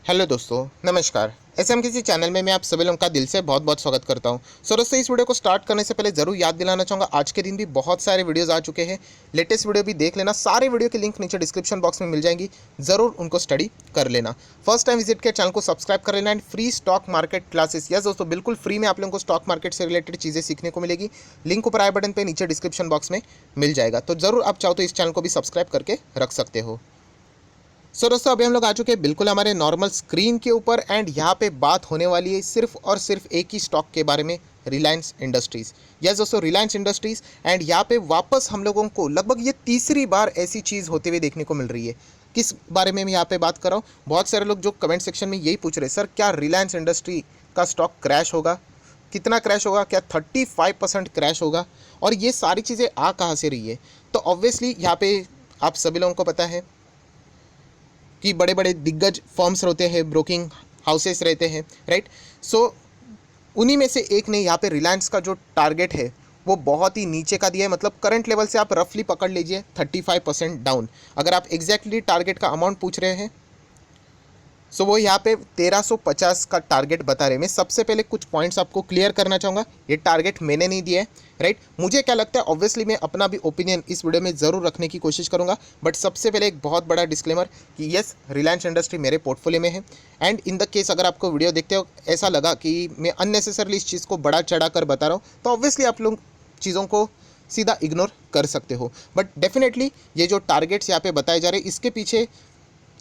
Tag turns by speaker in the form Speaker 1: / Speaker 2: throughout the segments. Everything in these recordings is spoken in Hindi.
Speaker 1: हेलो दोस्तों, नमस्कार। एसएमकेसी चैनल में मैं आप सभी लोगों का दिल से बहुत बहुत स्वागत करता हूं। सो दोस्तों, इस वीडियो को स्टार्ट करने से पहले ज़रूर याद दिलाना चाहूँगा, आज के दिन भी बहुत सारे वीडियोस आ चुके हैं। लेटेस्ट वीडियो भी देख लेना, सारे वीडियो की लिंक नीचे डिस्क्रिप्शन बॉक्स में मिल जाएंगी, ज़रूर उनको स्टडी कर लेना। फर्स्ट टाइम विजिट के चैनल को सब्सक्राइब कर लेना। And free stock market classes, yes दोस्तों, बिल्कुल फ्री में आप लोगों को स्टॉक मार्केट से रिलेटेड चीज़ें सीखने को मिलेगी। लिंक ऊपर आई बटन पर नीचे डिस्क्रिप्शन बॉक्स में मिल जाएगा, तो ज़रूर आप चाहो तो इस चैनल को भी सब्सक्राइब करके रख सकते हो। सो दोस्तों, अभी हम लोग आ चुके हैं बिल्कुल हमारे नॉर्मल स्क्रीन के ऊपर। एंड यहाँ पे बात होने वाली है सिर्फ और सिर्फ एक ही स्टॉक के बारे में, रिलायंस इंडस्ट्रीज़। यस दोस्तों, रिलायंस इंडस्ट्रीज़। एंड यहाँ पे वापस हम लोगों को लगभग ये तीसरी बार ऐसी चीज़ होते हुए देखने को मिल रही है। किस बारे में मैं यहाँ पे बात कर रहा हूँ, बहुत सारे लोग जो कमेंट सेक्शन में यही पूछ रहे हैं, सर क्या रिलायंस इंडस्ट्री का स्टॉक क्रैश होगा? कितना क्रैश होगा? क्या 35% क्रैश होगा? और ये सारी चीज़ें आ कहाँ से रही है? तो ऑब्वियसली यहाँ पे आप सभी लोगों को पता है कि बड़े बड़े दिग्गज फर्म्स रहते हैं, ब्रोकिंग हाउसेस रहते हैं, राइट। सो उन्हीं में से एक ने यहाँ पे रिलायंस का जो टारगेट है वो बहुत ही नीचे का दिया है। मतलब करंट लेवल से आप रफली पकड़ लीजिए 35% डाउन। अगर आप एग्जैक्टली टारगेट का अमाउंट पूछ रहे हैं, सो वो यहाँ पे 1350 का टारगेट बता रहे हैं। मैं सबसे पहले कुछ पॉइंट्स आपको क्लियर करना चाहूँगा, ये टारगेट मैंने नहीं दिया है, राइट। मुझे क्या लगता है, ऑब्वियसली मैं अपना भी ओपिनियन इस वीडियो में ज़रूर रखने की कोशिश करूँगा, बट सबसे पहले एक बहुत बड़ा डिस्क्लेमर कि यस, रिलायंस इंडस्ट्री मेरे पोर्टफोलियो में है। एंड इन द केस अगर आपको वीडियो देखते हो ऐसा लगा कि मैं अननेसेसरली इस चीज़ को बढ़ा चढ़ा कर बता रहा हूँ, तो ऑब्वियसली आप लोग चीज़ों को सीधा इग्नोर कर सकते हो। बट डेफिनेटली ये जो टारगेट्स यहाँ पे बताए जा रहे हैं, इसके पीछे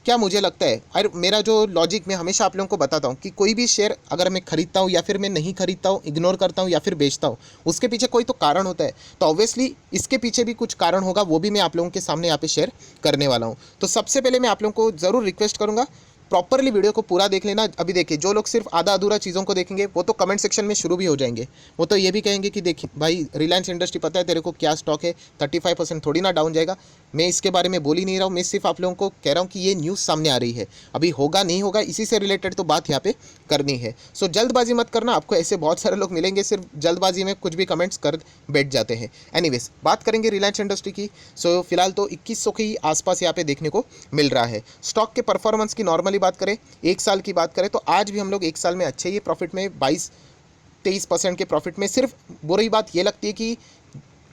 Speaker 1: क्या मुझे लगता है, और मेरा जो लॉजिक मैं हमेशा आप लोगों को बताता हूँ कि कोई भी शेयर अगर मैं खरीदता हूँ या फिर मैं नहीं खरीदता हूँ, इग्नोर करता हूँ या फिर बेचता हूँ, उसके पीछे कोई तो कारण होता है। तो ऑब्वियसली इसके पीछे भी कुछ कारण होगा, वो भी मैं आप लोगों के सामने यहाँ पे शेयर करने वाला हूँ। तो सबसे पहले मैं आप लोगों को ज़रूर रिक्वेस्ट करूँगा, प्रॉपरली वीडियो को पूरा देख लेना। अभी देखिए, जो लोग सिर्फ आधा अधूरा चीज़ों को देखेंगे वो तो कमेंट सेक्शन में शुरू भी हो जाएंगे। वो तो ये भी कहेंगे कि देखिए भाई, रिलायंस इंडस्ट्री पता है तेरे को क्या स्टॉक है, 35% थोड़ी ना डाउन जाएगा। मैं इसके बारे में बोल ही नहीं रहा हूँ, मैं सिर्फ आप लोगों को कह रहा हूँ कि ये न्यूज़ सामने आ रही है, अभी होगा नहीं होगा इसी से रिलेटेड तो बात यहाँ पे करनी है। सो जल्दबाजी मत करना, आपको ऐसे बहुत सारे लोग मिलेंगे सिर्फ जल्दबाजी में कुछ भी कमेंट्स कर बैठ जाते हैं। एनीवेज, बात करेंगे रिलायंस इंडस्ट्री की। सो फिलहाल तो 2100 के ही आसपास यहाँ पे देखने को मिल रहा है। स्टॉक के परफॉर्मेंस की नॉर्मली बात करें, एक साल की बात करें, तो आज भी हम लोग एक साल में अच्छे ही प्रॉफिट में 22-23% के प्रॉफिट में। सिर्फ बुरी बात ये लगती है कि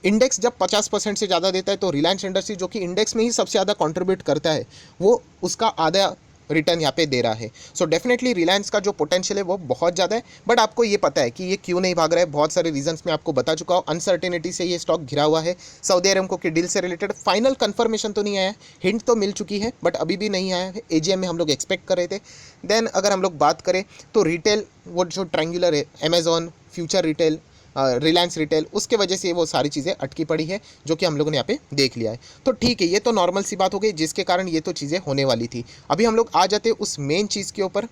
Speaker 1: इंडेक्स जब 50% से ज़्यादा देता है, तो रिलायंस इंडस्ट्री जो कि इंडेक्स में ही सबसे ज़्यादा कंट्रीब्यूट करता है, वो उसका आधा रिटर्न यहाँ पे दे रहा है। सो डेफिनेटली रिलायंस का जो पोटेंशियल है वो बहुत ज़्यादा है। बट आपको ये पता है कि ये क्यों नहीं भाग रहा है, बहुत सारे रीजंस मैं आपको बता चुका हूँ। अनसर्टेनिटी से ये स्टॉक घिरा हुआ है। सऊदी अरब के डील से रिलेटेड फाइनल कंफर्मेशन तो नहीं आया, हिंट तो मिल चुकी है, बट अभी भी नहीं आया है। एजीएम में हम लोग एक्सपेक्ट कर रहे थे। देन अगर हम लोग बात करें तो रिटेल, वो जो ट्रायंगुलर है, Amazon, future retail, Reliance retail, उसके वजह से वो सारी चीज़ें अटकी पड़ी है, जो कि हम लोगों ने यहाँ पे देख लिया है। तो ठीक है, ये तो नॉर्मल सी बात हो गई, जिसके कारण ये तो चीज़ें होने वाली थी। अभी हम लोग आ जाते उस मेन चीज़ के ऊपर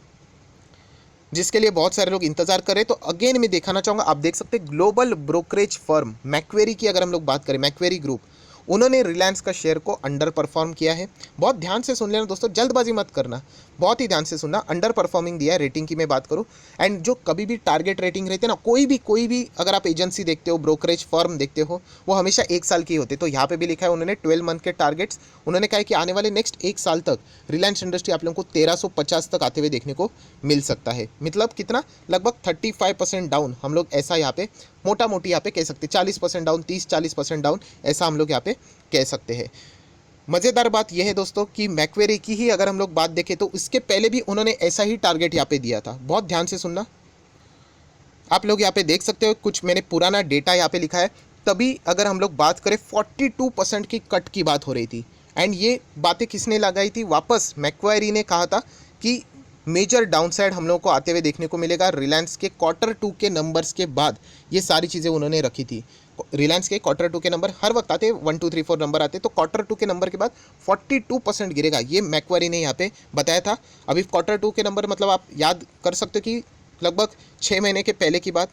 Speaker 1: जिसके लिए बहुत सारे लोग इंतजार कर रहे हैं। तो अगेन मैं दिखाना चाहूँगा, आप देख सकते हैं ग्लोबल ब्रोकरेज फर्म मैक्वेरी की अगर हम लोग बात करें, मैक्वेरी ग्रुप, उन्होंने रिलायंस का शेयर को अंडर परफॉर्म किया है। बहुत ध्यान से सुन लेना दोस्तों, जल्दबाजी मत करना, बहुत ही ध्यान से सुनना। अंडर परफॉर्मिंग दिया है, रेटिंग की मैं बात करूं। एंड जो कभी भी टारगेट रेटिंग रहती है ना, कोई भी अगर आप एजेंसी देखते हो, ब्रोकरेज फर्म देखते हो, वो हमेशा एक साल की होते। तो यहाँ पे भी लिखा है उन्होंने 12 मंथ के टारगेट्स। उन्होंने कहा है कि आने वाले नेक्स्ट एक साल तक रिलायंस इंडस्ट्री आप लोगों को 1350 तक आते हुए देखने को मिल सकता है। मतलब कितना, लगभग 35% डाउन हम लोग ऐसा यहाँ पे मोटा मोटी यहाँ पे कह सकते हैं। 40% डाउन, 30-40% डाउन, ऐसा हम लोग यहाँ पे कह सकते हैं। मज़ेदार बात यह है दोस्तों कि मैक्वेरी की ही अगर हम लोग बात देखें तो इसके पहले भी उन्होंने ऐसा ही टारगेट यहाँ पे दिया था। बहुत ध्यान से सुनना, आप लोग यहाँ पे देख सकते हो, कुछ मैंने पुराना डेटा यहाँ पे लिखा है। तभी अगर हम लोग बात करें 42% की कट की बात हो रही थी। एंड ये बातें किसने लगाई थी, वापस मैक्वेरी ने कहा था कि मेजर डाउनसाइड हम लोगों को आते हुए देखने को मिलेगा रिलायंस के Q2 के नंबर्स के बाद। ये सारी चीज़ें उन्होंने रखी थी। रिलायंस के Q2 के नंबर हर वक्त आते, 1 2 3 4 नंबर आते, तो Q2 के नंबर के बाद 42% गिरेगा, ये मैक्वेरी ने यहाँ पे बताया था। अभी Q2 के नंबर मतलब आप याद कर सकते हो कि लगभग 6 महीने के पहले की बात,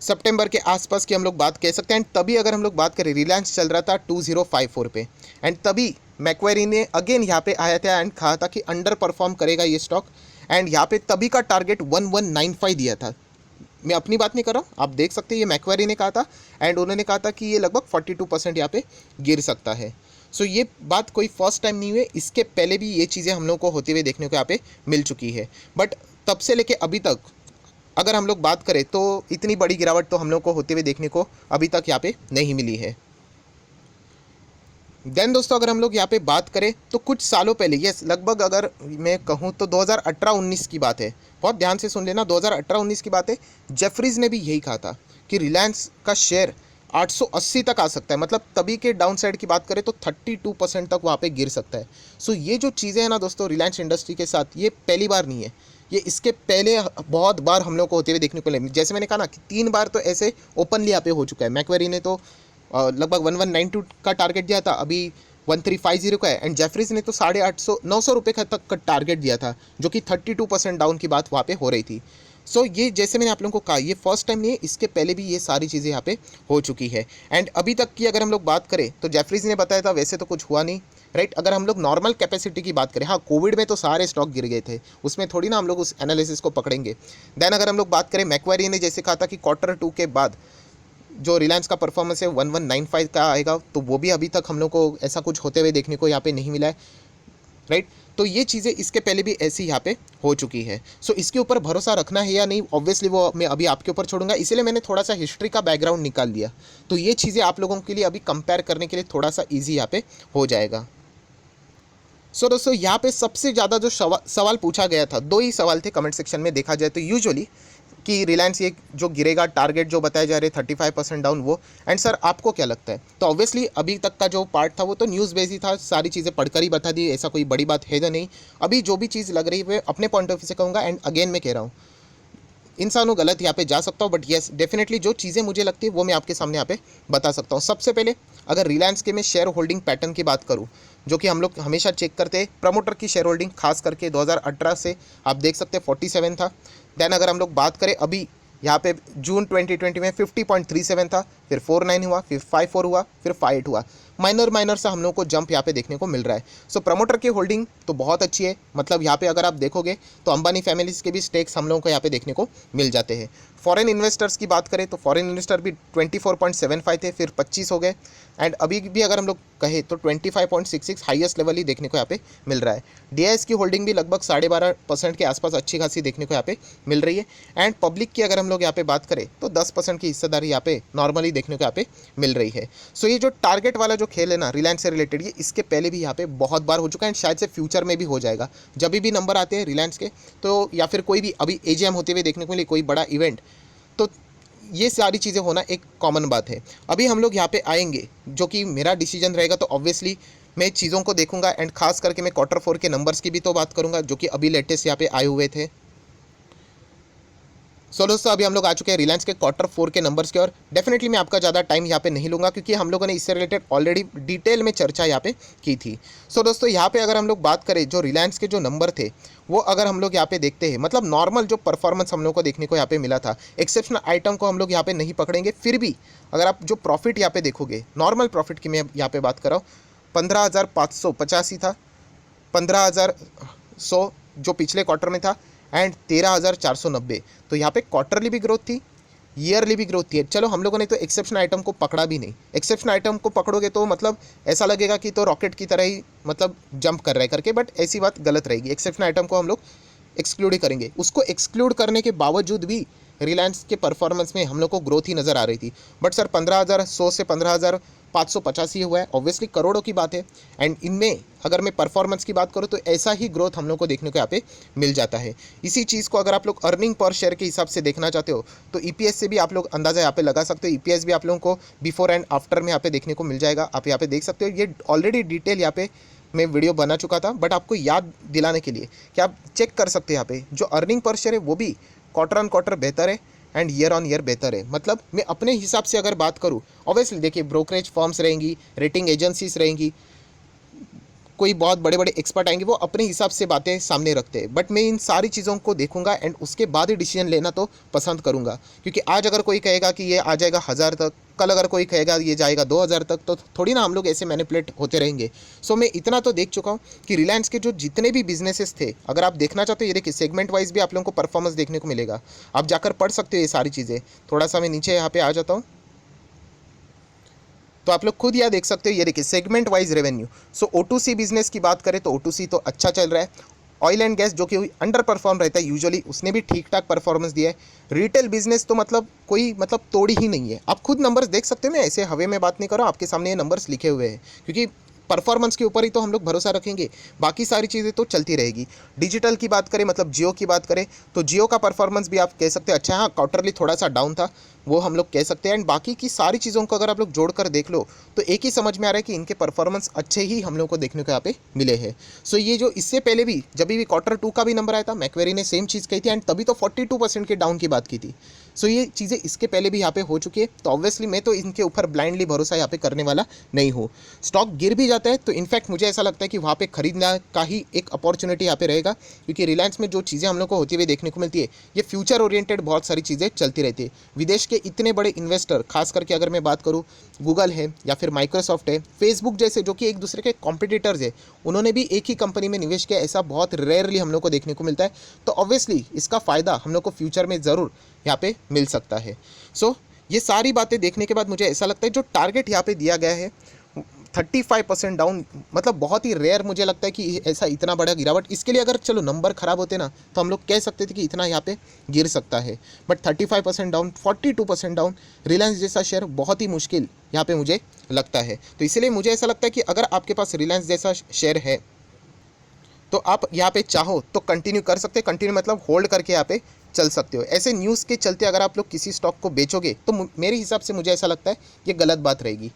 Speaker 1: सितंबर के आसपास की हम लोग बात कह सकते हैं। एंड तभी अगर हम लोग बात करें, रिलायंस चल रहा था 2054 पे। एंड तभी मैक्वेरी ने अगेन यहाँ पे आया था एंड कहा था कि अंडर परफॉर्म करेगा ये स्टॉक। एंड यहाँ पे तभी का टारगेट 1195 दिया था। मैं अपनी बात नहीं कर रहा हूँ, आप देख सकते हैं ये मैक्वेरी ने कहा था। एंड उन्होंने कहा था कि ये लगभग 42% यहाँ पे गिर सकता है। सो ये बात कोई फर्स्ट टाइम नहीं हुई, इसके पहले भी ये चीज़ें हम लोग को होते हुए देखने को यहाँ पे मिल चुकी है। बट तब से लेके अभी तक अगर हम लोग बात करें तो इतनी बड़ी गिरावट तो हम लोग को होते हुए देखने को अभी तक यहाँ पे नहीं मिली है। देन दोस्तों अगर हम लोग यहाँ पे बात करें तो कुछ सालों पहले, ये लगभग अगर मैं कहूँ तो 2018-19 की बात है, बहुत ध्यान से सुन लेना, 2018-19 की बात है। जेफरीज ने भी यही कहा था कि रिलायंस का शेयर 880 तक आ सकता है, मतलब तभी के डाउन साइड की बात करें तो 32% तक वहाँ पे गिर सकता है। सो ये जो चीज़ें हैं ना दोस्तों रिलायंस इंडस्ट्री के साथ, ये पहली बार नहीं है, ये इसके पहले बहुत बार हम लोग को होते हुए देखने को मिले। जैसे मैंने कहा ना कि 3 बार तो ऐसे ओपनली यहाँ पे हो चुका है। मैक्वेरी ने तो लगभग 1192 का टारगेट दिया था, अभी 1350 का है। एंड जेफरीज ने तो 850 900 रुपये तक का टारगेट दिया था, जो कि 32% डाउन की बात वहाँ पे हो रही थी। सो ये जैसे मैंने आप लोगों को कहा, ये फर्स्ट टाइम नहीं है, इसके पहले भी ये सारी चीज़ें यहाँ पे हो चुकी है। एंड अभी तक की अगर हम लोग बात करें तो जेफरीज ने बताया था वैसे तो कुछ हुआ नहीं, राइट। अगर हम लोग नॉर्मल कैपेसिटी की बात करें, हाँ कोविड में तो सारे स्टॉक गिर गए थे, उसमें थोड़ी ना हम लोग उस एनालिसिस को पकड़ेंगे। देन अगर हम लोग बात करें मैक्वेरी ने जैसे कहा था कि Q2 के बाद जो रिलायंस का परफॉर्मेंस है 1195 का आएगा, तो वो भी अभी तक हम लोग को ऐसा कुछ होते हुए देखने को यहाँ पे नहीं मिला है, राइट। तो ये चीज़ें इसके पहले भी ऐसी यहाँ पे हो चुकी है। सो इसके ऊपर भरोसा रखना है या नहीं, ऑब्वियसली वो मैं अभी आपके ऊपर छोड़ूंगा, इसीलिए मैंने थोड़ा सा हिस्ट्री का बैकग्राउंड निकाल दिया, तो ये चीज़ें आप लोगों के लिए अभी कंपेयर करने के लिए थोड़ा सा ईजी यहाँ पे हो जाएगा। सो दोस्तों यहाँ पे सबसे ज़्यादा जो सवाल पूछा गया था, 2 ही सवाल थे कमेंट सेक्शन में देखा जाए तो यूजुअली, कि रिलायंस ये जो गिरेगा, टारगेट जो बताए जा रहे 35% डाउन वो, एंड सर आपको क्या लगता है। तो ऑब्वियसली अभी तक का जो पार्ट था वो तो न्यूज़ बेस ही था, सारी चीज़ें पढ़कर ही बता दी, ऐसा कोई बड़ी बात है तो नहीं। अभी जो भी चीज़ लग रही है वो अपने पॉइंट ऑफ व्यू से कहूँगा, एंड अगेन मैं कह रहा हूँ इंसानों गलत यहाँ पे जा सकता हूँ, बट येस डेफिनेटली जो चीज़ें मुझे लगती है वो मैं आपके सामने यहाँ पे बता सकता हूँ। सबसे पहले अगर रिलायंस के मैं शेयर होल्डिंग पैटर्न की बात करूँ, जो कि हम लोग हमेशा चेक करते हैं, प्रमोटर की शेयर होल्डिंग खास करके 2018 से आप देख सकते हैं 47 था। देन अगर हम लोग बात करें अभी यहाँ पे जून 2020 में 50.37 था, फिर 49 हुआ, फिर 54 हुआ, फिर 58 हुआ। माइनर सा हम लोग को जंप यहाँ पे देखने को मिल रहा है। सो प्रमोटर की होल्डिंग तो बहुत अच्छी है, मतलब यहाँ पे अगर आप देखोगे तो अंबानी फैमिलीज के भी स्टेक्स हम लोगों को यहाँ पे देखने को मिल जाते हैं। फॉरेन इन्वेस्टर्स की बात करें तो फॉरेन इन्वेस्टर भी 24.75 थे, फिर 25 हो गए, एंड अभी भी अगर हम लोग कहें तो 25.66 हाईएस्ट लेवल ही देखने को यहाँ पे मिल रहा है। डीआईएस की होल्डिंग भी लगभग 12.5% के आसपास अच्छी खासी देखने को यहाँ पे मिल रही है। एंड पब्लिक की अगर हम लोग यहाँ पे बात करें तो 10% की हिस्सेदारी यहाँ पे नॉर्मली देखने को यहाँ पे मिल रही है। सो ये जो टारगेट वाला जो खेल है ना रिलायंस से रिलेटेड, ये इसके पहले भी यहाँ पे बहुत बार हो चुका है, एंड शायद से फ्यूचर में भी हो जाएगा। जब भी नंबर आते हैं रिलायंस के तो, या फिर कोई भी अभी एजीएम होते हुए देखने को मिले, कोई बड़ा इवेंट, तो ये सारी चीज़ें होना एक कॉमन बात है। अभी हम लोग यहाँ पे आएंगे, जो कि मेरा डिसीजन रहेगा, तो ऑब्वियसली मैं चीज़ों को देखूंगा, एंड खास करके मैं Q4 के नंबर्स की भी तो बात करूंगा, जो कि अभी लेटेस्ट यहाँ पे आए हुए थे। सो दोस्तों अभी हम लोग आ चुके हैं रिलायंस के Q4 के नंबर्स के, और डेफिनेटली मैं आपका ज़्यादा टाइम यहाँ पे नहीं लूँगा, क्योंकि हम लोगों ने इससे रिलेटेड ऑलरेडी डिटेल में चर्चा यहाँ पे की थी। सो दोस्तों यहाँ पे अगर हम लोग बात करें जो रिलायंस के जो नंबर थे, वो अगर हम लोग यहाँ पे देखते हैं, मतलब नॉर्मल जो परफॉर्मेंस हम लोग को देखने को यहाँ पे मिला था, एक्सेप्शनल आइटम को हम लोग यहाँ पे नहीं पकड़ेंगे, फिर भी अगर आप जो प्रॉफिट यहाँ पे देखोगे, नॉर्मल प्रॉफिट की मैं यहाँ पे बात कर रहा हूँ, 15,585 था, 15,100 जो पिछले क्वार्टर में था, एंड 13,490। तो यहाँ पे क्वार्टरली भी ग्रोथ थी, ईयरली भी ग्रोथ थी। चलो हम लोगों ने तो एक्सेप्शनल आइटम को पकड़ा भी नहीं, एक्सेप्शनल आइटम को पकड़ोगे तो मतलब ऐसा लगेगा कि तो रॉकेट की तरह ही मतलब जंप कर रहा है करके, बट ऐसी बात गलत रहेगी। एक्सेप्शनल आइटम को हम लोग एक्सक्लूड ही करेंगे। उसको एक्सक्लूड करने के बावजूद भी रिलायंस के परफॉर्मेंस में हम लोग को ग्रोथ ही नज़र आ रही थी। बट सर 15,100 से 15,585 हुआ है, ऑब्वियसली करोड़ों की बात है, एंड इनमें अगर मैं परफॉर्मेंस की बात करूँ तो ऐसा ही ग्रोथ हम लोग को देखने को यहाँ पे मिल जाता है। इसी चीज़ को अगर आप लोग अर्निंग पर शेयर के हिसाब से देखना चाहते हो तो ईपीएस से भी आप लोग अंदाज़ा यहाँ पे लगा सकते हो। ईपीएस भी आप लोगों को बिफोर एंड आफ्टर में यहाँ पे देखने को मिल जाएगा, आप यहाँ पे देख सकते हो। ये ऑलरेडी डिटेल यहाँ पे मैं वीडियो बना चुका था, बट आपको याद दिलाने के लिए कि आप चेक कर सकते हैं यहाँ पे जो अर्निंग पर शेयर है वो भी Q-on-Q बेहतर है, एंड ईयर बेहतर है। मतलब मैं अपने हिसाब से अगर बात करूँ, ऑब्वियसली देखिए ब्रोकरेज फर्म्स रहेंगी, रेटिंग एजेंसीज रहेंगी, कोई बहुत बड़े बड़े एक्सपर्ट आएंगे, वो अपने हिसाब से बातें सामने रखते हैं, बट मैं इन सारी चीज़ों को देखूंगा एंड उसके बाद ही डिसीजन लेना तो पसंद करूंगा। क्योंकि आज अगर कोई कहेगा कि ये आ जाएगा 1,000 तक, कल अगर कोई कहेगा ये जाएगा 2,000 तक, तो थोड़ी ना हम लोग ऐसे मैनिपुलेट होते रहेंगे। सो मैं इतना तो देख चुका हूँ कि रिलायंस के जो जितने भी बिजनेसेस थे, अगर आप देखना चाहते हो, ये देखिए सेगमेंट वाइज भी आप लोगों को परफॉर्मेंस देखने को मिलेगा, आप जाकर पढ़ सकते हो ये सारी चीज़ें। थोड़ा सा मैं नीचे यहाँ पे आ जाता हूँ। तो आप लोग खुद यहाँ देख सकते हो, ये देखिए सेगमेंट वाइज रेवेन्यू। सो O2C बिजनेस की बात करें तो O2C तो अच्छा चल रहा है। ऑयल एंड गैस जो कि अंडर परफॉर्म रहता है यूजुअली, उसने भी ठीक ठाक परफॉर्मेंस दिया है। रिटेल बिजनेस तो मतलब कोई मतलब तोड़ी ही नहीं है। आप खुद नंबर्स देख सकते हो, मैं ऐसे हवे में बात नहीं कर रहा हूँ, आपके सामने ये नंबर्स लिखे हुए हैं, क्योंकि परफॉर्मेंस के ऊपर ही तो हम लोग भरोसा रखेंगे, बाकी सारी चीज़ें तो चलती रहेगी। डिजिटल की बात करें, मतलब जियो की बात करें, तो जियो का परफॉर्मेंस भी आप कह सकते हैं अच्छा है। हाँ, क्वार्टरली थोड़ा सा डाउन था, वो हम लोग कह सकते हैं। एंड बाकी की सारी चीज़ों को अगर आप लोग जोड़कर देख लो तो एक ही समझ में आ रहा है कि इनके परफॉर्मेंस अच्छे ही हम लोग को देखने को यहाँ पे मिले हैं। सो ये जो इससे पहले भी जब भी Q2 का भी नंबर आया था, मैक्वेरी ने सेम चीज़ कही थी एंड तभी तो 42% के डाउन की बात की थी। सो ये चीज़ें इसके पहले भी यहाँ पे हो चुकी है। तो ऑब्वियसली मैं तो इनके ऊपर ब्लाइंडली भरोसा यहाँ पे करने वाला नहीं हूँ। स्टॉक गिर भी जाता है तो इनफैक्ट मुझे ऐसा लगता है कि वहाँ पे खरीदना का ही एक अपॉर्चुनिटी यहाँ पे रहेगा, क्योंकि रिलायंस में जो चीज़ें हम लोग को होती हुई देखने को मिलती है, ये फ्यूचर ओरिएंटेड बहुत सारी चीज़ें चलती रहती है। विदेश के इतने बड़े इन्वेस्टर, खास करके अगर मैं बात करूँ, गूगल है या फिर माइक्रोसॉफ्ट है, फेसबुक जैसे जो कि एक दूसरे के कॉम्पिटिटर्स है, उन्होंने भी एक ही कंपनी में निवेश किया, ऐसा बहुत रेयरली हम लोग को देखने को मिलता है। तो ऑब्वियसली इसका फ़ायदा हम लोग को फ्यूचर में ज़रूर यहाँ पे मिल सकता है। सो ये सारी बातें देखने के बाद मुझे ऐसा लगता है जो टारगेट यहाँ पे दिया गया है 35% डाउन, मतलब बहुत ही रेयर मुझे लगता है कि ऐसा इतना बड़ा गिरावट। इसके लिए अगर चलो नंबर ख़राब होते ना तो हम लोग कह सकते थे कि इतना यहाँ पे गिर सकता है, बट 35% डाउन, 42% डाउन, रिलायंस जैसा शेयर बहुत ही मुश्किल यहाँ पे मुझे लगता है। तो इसलिए मुझे ऐसा लगता है कि अगर आपके पास रिलायंस जैसा शेयर है तो आप यहाँ पे चाहो तो कंटिन्यू कर सकते हैं। कंटिन्यू मतलब होल्ड करके यहाँ पे चल सकते हो। ऐसे न्यूज़ के चलते अगर आप लोग किसी स्टॉक को बेचोगे तो मेरे हिसाब से मुझे ऐसा लगता है ये गलत बात रहेगी,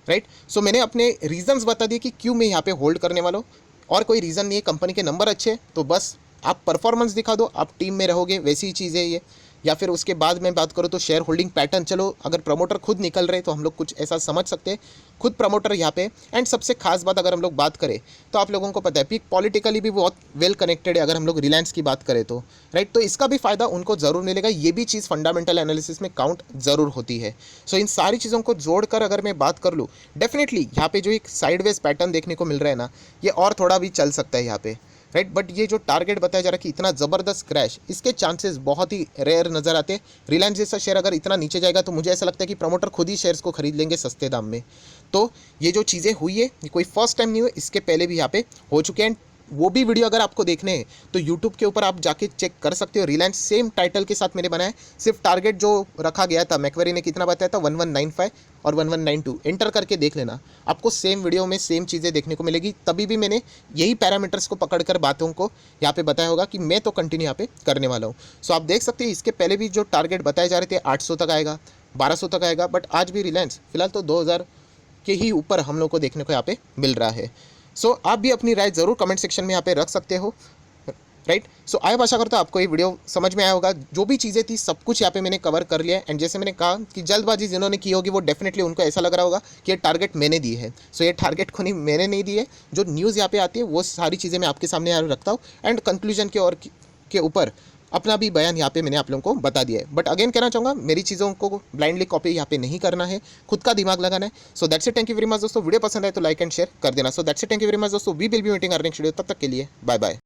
Speaker 1: राइट। सो मैंने अपने रीजंस बता दिए कि क्यों मैं यहाँ पे होल्ड करने वाला हूँ, और कोई रीज़न नहीं है। कंपनी के नंबर अच्छे हैं तो बस आप परफॉर्मेंस दिखा दो, आप टीम में रहोगे, वैसी ही चीज़ है ये। या फिर उसके बाद मैं बात करूँ तो शेयर होल्डिंग पैटर्न, चलो अगर प्रमोटर खुद निकल रहे तो हम लोग कुछ ऐसा समझ सकते हैं, खुद प्रमोटर यहाँ पे। एंड सबसे खास बात अगर हम लोग बात करें तो आप लोगों को पता है पीक पॉलिटिकली भी बहुत वेल कनेक्टेड है अगर हम लोग रिलायंस की बात करें तो, राइट। तो इसका भी फ़ायदा उनको ज़रूर मिलेगा, ये भी चीज़ फंडामेंटल एनालिसिस में काउंट ज़रूर होती है। सो इन सारी चीज़ों को जोड़कर अगर मैं बात कर लूँ, डेफिनेटली यहाँ पे जो एक साइडवेज पैटर्न देखने को मिल रहा है ना, ये और थोड़ा भी चल सकता है यहाँ पे, राइट। बट ये जो टारगेट बताया जा रहा है कि इतना ज़बरदस्त क्रैश, इसके चांसेस बहुत ही रेयर नज़र आते हैं। रिलायंस जैसा शेयर अगर इतना नीचे जाएगा तो मुझे ऐसा लगता है कि प्रमोटर खुद ही शेयर्स को खरीद लेंगे सस्ते दाम में। तो ये जो चीज़ें हुई है ये कोई फर्स्ट टाइम नहीं हुई, इसके पहले भी यहाँ पे हो चुके हैं। वो भी वीडियो अगर आपको देखने हैं तो यूट्यूब के ऊपर आप जाके चेक कर सकते हो। रिलायंस सेम टाइटल के साथ मैंने बनाया है, सिर्फ टारगेट जो रखा गया था मैक्वेरी ने कितना बताया था 1195 और 1192, एंटर करके देख लेना, आपको सेम वीडियो में सेम चीज़ें देखने को मिलेगी। तभी भी मैंने यही पैरामीटर्स को पकड़कर बातों को यहाँ पे बताया होगा कि मैं तो कंटिन्यू यहाँ पे करने वाला हूँ। सो आप देख सकते हैं इसके पहले भी जो टारगेट बताए जा रहे थे 800 तक आएगा, 1200 तक आएगा, बट आज भी रिलायंस फिलहाल तो 2000 के ही ऊपर हम लोग को देखने को यहाँ पे मिल रहा है। सो आप भी अपनी राय ज़रूर कमेंट सेक्शन में यहाँ पे रख सकते हो, राइट। सो आया आशा करता हूँ आपको ये वीडियो समझ में आया होगा। जो भी चीज़ें थी सब कुछ यहाँ पे मैंने कवर कर लिया है। एंड जैसे मैंने कहा कि जल्दबाजी जिन्होंने की होगी वो डेफिनेटली उनको ऐसा लग रहा होगा कि ये टारगेट मैंने दी है। सो ये टारगेट को नहीं, मैंने नहीं दी है, जो न्यूज़ यहाँ पे आती है वो सारी चीज़ें मैं आपके सामने यहाँ रखता हूँ। एंड कंक्लूजन के ऊपर अपना भी बयान यहाँ पे मैंने आप लोगों को बता दिया है। बट अगेन कहना चाहूँगा मेरी चीज़ों को ब्लाइंडली कॉपी यहाँ पे नहीं करना है, खुद का दिमाग लगाना है। So that's it, thank you very much दोस्तों। वीडियो पसंद आए तो लाइक एंड शेयर कर देना। So that's it, thank you very much दोस्तों। We will be meeting earning video, तब तक के लिए बाय बाय।